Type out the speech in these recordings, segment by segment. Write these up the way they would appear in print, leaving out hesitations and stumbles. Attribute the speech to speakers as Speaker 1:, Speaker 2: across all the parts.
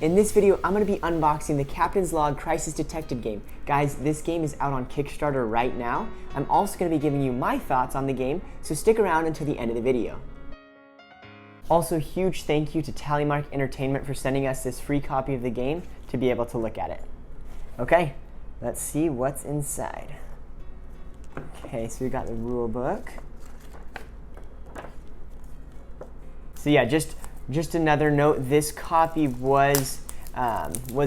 Speaker 1: In this video, I'm going to be unboxing the Captain's Log Crisis Detected game. Guys, this game is out on Kickstarter right now. I'm also going to be giving you my thoughts on the game, so stick around until the end of the video. Also, huge thank you to Tallymark Entertainment for sending us this free copy of the game to be able to look at it. Okay, let's see what's inside. Okay, so we got the rule book. So yeah, just another note, this copy was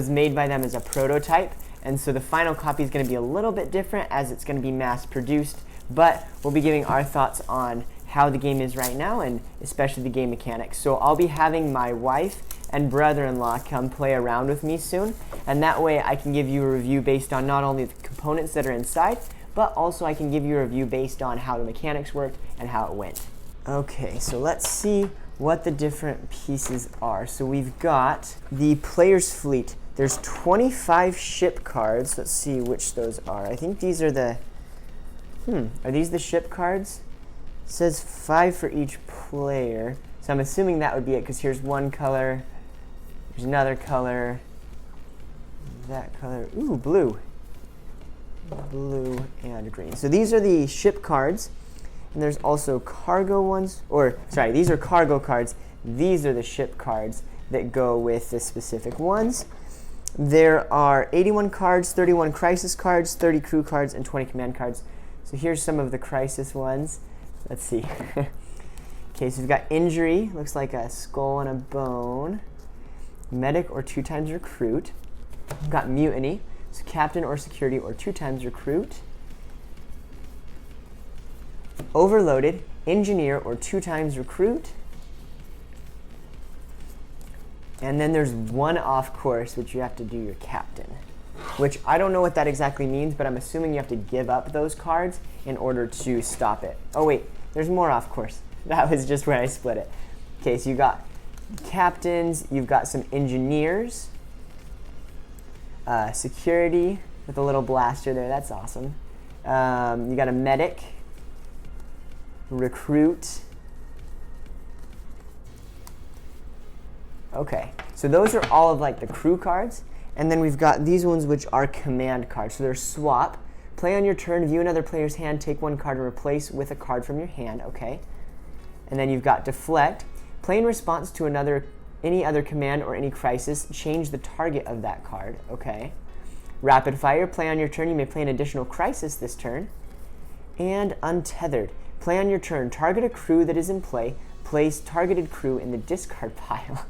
Speaker 1: made by them as a prototype, and so the final copy is going to be a little bit different as it's going to be mass produced, but we'll be giving our thoughts on how the game is right now and especially the game mechanics. So I'll be having my wife and brother-in-law come play around with me soon, and that way I can give you a review based on not only the components that are inside, but also I can give you a review based on how the mechanics worked and how it went. Okay, so let's see what the different pieces are. So we've got the player's fleet. There's 25 ship cards. Let's see which those are. I think these are the, are these the ship cards? It says 5 for each player. So I'm assuming that would be it, because here's one color, there's another color, that color, ooh, blue. Blue and green. So these are the ship cards. And there's also cargo ones, or sorry, these are cargo cards. These are the ship cards that go with the specific ones. There are 81 cards, 31 crisis cards, 30 crew cards, and 20 command cards. So here's some of the crisis ones. Let's see. Okay, so we've got injury, looks like a skull and a bone. Medic or 2 times recruit. We've got mutiny, so captain or security or 2 times recruit. Overloaded, engineer, or 2 times recruit. And then there's one off course, which you have to do your captain. Which I don't know what that exactly means, but I'm assuming you have to give up those cards in order to stop it. Oh wait, there's more off course. That was just where I split it. Okay, so you got captains, you've got some engineers, security with a little blaster there, that's awesome. You got a medic, recruit. Okay, so those are all of like the crew cards, and then we've got these ones which are command cards. So they're swap. Play on your turn, view another player's hand, take one card and replace with a card from your hand, okay. And then you've got deflect. Play in response to any other command or any crisis, change the target of that card, okay. Rapid fire, play on your turn, you may play an additional crisis this turn. And untethered. Play on your turn, target a crew that is in play, place targeted crew in the discard pile.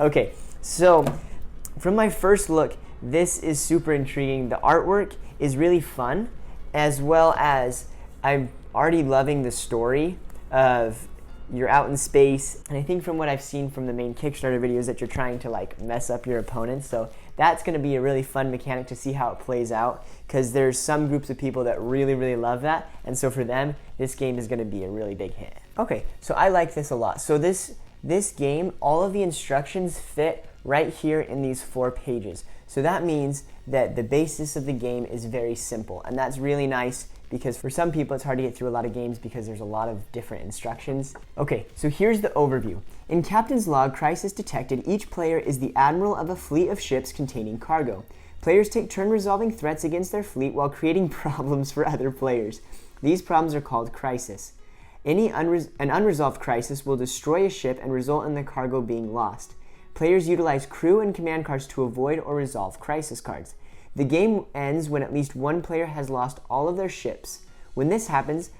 Speaker 1: Okay, so from my first look, this is super intriguing. The artwork is really fun, as well as I'm already loving the story of you're out in space, and I think from what I've seen from the main Kickstarter videos that you're trying to like mess up your opponents, so that's going to be a really fun mechanic to see how it plays out, because there's some groups of people that really love that, and so for them, this game is going to be a really big hit. Okay, so I like this a lot. So this game, all of the instructions fit right here in these 4 pages. So that means that the basis of the game is very simple, and that's really nice, because for some people it's hard to get through a lot of games because there's a lot of different instructions. Okay, so here's the overview. In Captain's Log Crisis Detected, each player is the admiral of a fleet of ships containing cargo. Players take turn resolving threats against their fleet while creating problems for other players. These problems are called crisis. An unresolved crisis will destroy a ship and result in the cargo being lost. Players utilize crew and command cards to avoid or resolve crisis cards. The game ends when at least one player has lost all of their ships. When this happens,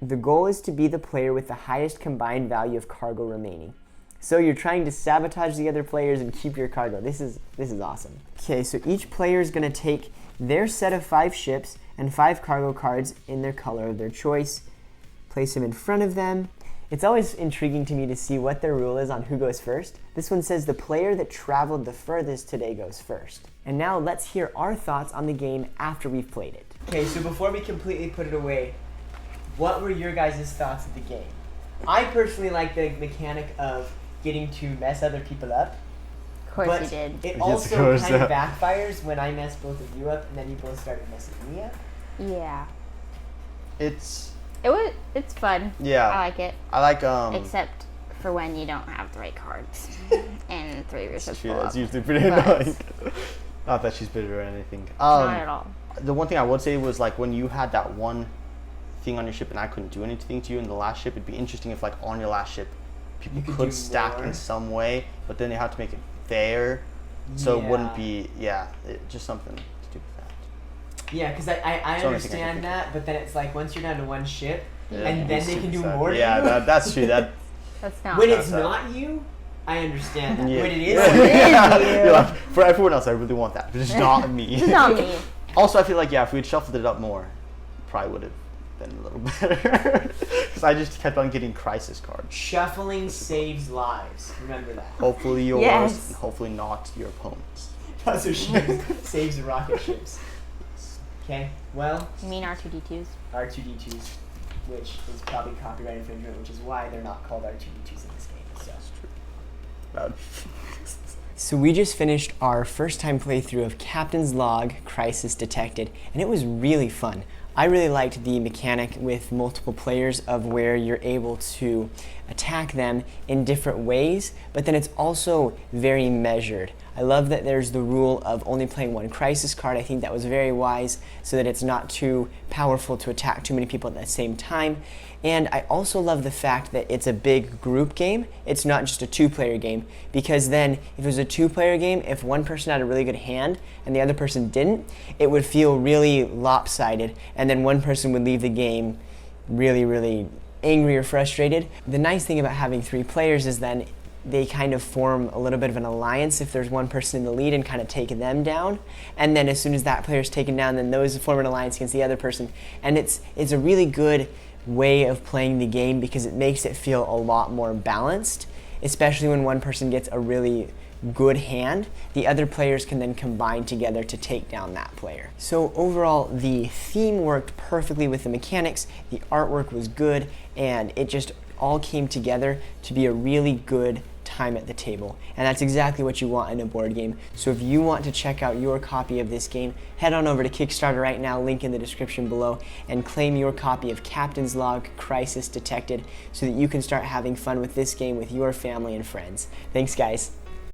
Speaker 1: the goal is to be the player with the highest combined value of cargo remaining. So you're trying to sabotage the other players and keep your cargo. This is awesome. Okay, so each player is going to take their set of 5 ships and 5 cargo cards in their color of their choice, place them in front of them. It's always intriguing to me to see what their rule is on who goes first. This one says the player that traveled the furthest today goes first. And now let's hear our thoughts on the game after we've played it. Okay, so before we completely put it away, what were your guys' thoughts of the game? I personally like the mechanic of getting to mess other people up.
Speaker 2: Of course you did.
Speaker 1: It also kind of backfires when I mess both of you up and then you both started messing me up.
Speaker 2: Yeah.
Speaker 3: It's
Speaker 2: It's fun.
Speaker 3: Yeah.
Speaker 2: I like it.
Speaker 3: I like
Speaker 2: Except for when you don't have the right cards and 3 of your ships full
Speaker 3: Yeah,
Speaker 2: up.
Speaker 3: it's usually pretty
Speaker 2: But
Speaker 3: annoying. Not that she's bitter or anything.
Speaker 2: not at all.
Speaker 3: The one thing I would say was like when you had that one thing on your ship and I couldn't do anything to you in the last ship, it'd be interesting if like on your last ship people
Speaker 1: You could
Speaker 3: could
Speaker 1: do
Speaker 3: stack
Speaker 1: more.
Speaker 3: in some way, but then they have to make it fair, so it wouldn't
Speaker 1: Yeah.
Speaker 3: be just something to do with that.
Speaker 1: Yeah, because I
Speaker 3: It's the only thing I can
Speaker 1: understand
Speaker 3: think
Speaker 1: that, but then it's like once you're down to one ship,
Speaker 3: Yeah,
Speaker 1: and then
Speaker 3: it's
Speaker 1: they can do
Speaker 3: super sad.
Speaker 1: more to
Speaker 3: Yeah,
Speaker 1: you.
Speaker 3: that's true. That
Speaker 2: That's not.
Speaker 1: When
Speaker 3: That's
Speaker 1: it's
Speaker 3: sad.
Speaker 1: not you, I understand that.
Speaker 3: yeah.
Speaker 1: When it is
Speaker 3: yeah.
Speaker 1: you,
Speaker 3: Yeah, like, for everyone else, I really want that, but it's not me.
Speaker 2: It's not me.
Speaker 3: Also, I feel like if we'd shuffled it up more, probably would have been a little better. Because I just kept on getting crisis cards.
Speaker 1: shuffling saves lives. Remember that.
Speaker 3: Hopefully yours,
Speaker 2: Yes.
Speaker 3: and hopefully not your opponent's.
Speaker 1: Puzzle ships saves rocket ships. Okay, well,
Speaker 2: You mean R2D2s?
Speaker 1: R2D2s, which is probably copyright infringement, which is why they're not called R2D2s in this game. So.
Speaker 3: Bad.
Speaker 1: So we just finished our first time playthrough of Captain's Log Crisis Detected, and it was really fun. I really liked the mechanic with multiple players of where you're able to attack them in different ways, but then it's also very measured. I love that there's the rule of only playing one crisis card. I think that was very wise so that it's not too powerful to attack too many people at the same time. And I also love the fact that it's a big group game. It's not just a 2-player game, because then if it was a 2-player game, if one person had a really good hand and the other person didn't, it would feel really lopsided, and then one person would leave the game really, really angry or frustrated. The nice thing about having 3 players is then they kind of form a little bit of an alliance if there's one person in the lead and kind of take them down. And then as soon as that player is taken down, then those form an alliance against the other person. And it's a really good way of playing the game because it makes it feel a lot more balanced, especially when one person gets a really good hand. The other players can then combine together to take down that player. So overall, the theme worked perfectly with the mechanics, the artwork was good, and it just all came together to be a really good time at the table. And that's exactly what you want in a board game. So if you want to check out your copy of this game, head on over to Kickstarter right now, link in the description below, and claim your copy of Captain's Log Crisis Detected so that you can start having fun with this game with your family and friends. Thanks, guys.